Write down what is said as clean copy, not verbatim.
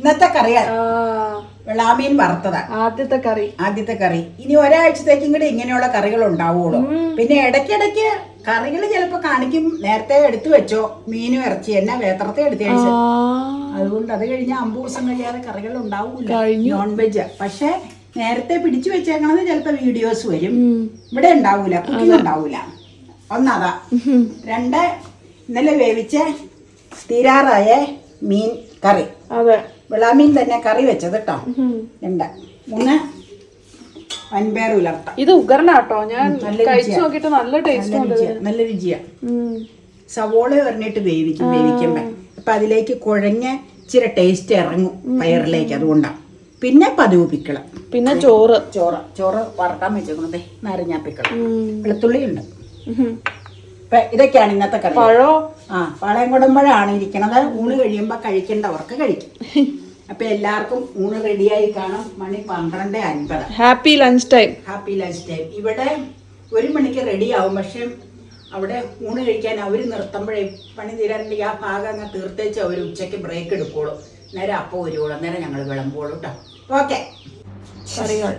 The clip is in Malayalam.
ഇന്നത്തെ കറികൾ വെള്ളാമീൻ വറുത്തതാ ആദ്യത്തെ കറി. ഇനി ഒരാഴ്ചത്തേക്കും കൂടി ഇങ്ങനെയുള്ള കറികൾ ഉണ്ടാവുള്ളൂ. പിന്നെ ഇടയ്ക്കിടയ്ക്ക് കറികൾ ചിലപ്പോ കാണിക്കും, നേരത്തെ എടുത്തു വെച്ചോ മീനും ഇറച്ചി എന്നാ വേത്രത്തെ എടുത്ത് കഴിച്ചു. അതുകൊണ്ട് അത് കഴിഞ്ഞാൽ 50 ദിവസം കഴിയാതെ കറികൾ ഉണ്ടാവൂല നോൺ വെജ്. പക്ഷെ നേരത്തെ പിടിച്ചു വെച്ചേക്കണത് ചിലപ്പോ വീഡിയോസ് വരും. ഇവിടെ ഉണ്ടാവൂല, കുക്കിംഗ് ഉണ്ടാവൂല. ഒന്നതാ. 2 ഇന്നലെ വേവിച്ച തീരാറായ മീൻ കറി. അതെ, വെള്ളാമീൻ തന്നെ കറി വെച്ചത് കേട്ടോ. 2. 3 വൻപയർ ഉലർത്ത. ഇത് ഉഗ്രനാട്ടോ, ഞാൻ കഴിച്ചു നോക്കിട്ട് നല്ല ടേസ്റ്റ്, നല്ല രുചിയാ. സവോള പറഞ്ഞിട്ട് വേവിക്കുമ്പോ അപ്പൊ അതിലേക്ക് കുഴഞ്ഞ ഇച്ചിരി ടേസ്റ്റ് ഇറങ്ങും പയറിലേക്ക്. അതുകൊണ്ടാണ്. പിന്നെ പതിവ് പിക്കളം, പിന്നെ ചോറ് വറക്കാൻ വെച്ചേക്കുന്നത് നാരങ്ങാപ്പിക്കളം, വെളുത്തുള്ളി ഉണ്ട്. ഇതൊക്കെയാണ് ഇന്നത്തെ കറി. പാളയംകുടമ്പഴാണ് ഇരിക്കണത്. ഊണ് കഴിയുമ്പോ കഴിക്കേണ്ടവർക്ക് കഴിക്കും. അപ്പൊ എല്ലാവർക്കും ഊണ് റെഡിയായി കാണും. മണി 12:50. Happy lunch time. ഇവിടെ 1 മണിക്ക് റെഡി ആവും. പക്ഷെ അവിടെ ഊണ് കഴിക്കാൻ അവര് നിർത്തുമ്പോഴേ പണി തീരാനുണ്ടെങ്കിൽ ആ ഭാഗം അങ്ങ് തീർത്തേച്ച് അവർ ഉച്ചയ്ക്ക് ബ്രേക്ക് എടുക്കുള്ളൂ. നേരെ അപ്പം വരുവോളൂ, നേരെ ഞങ്ങൾ വിളമ്പോളൂ കേട്ടോ. ഓക്കെ. കറികൾ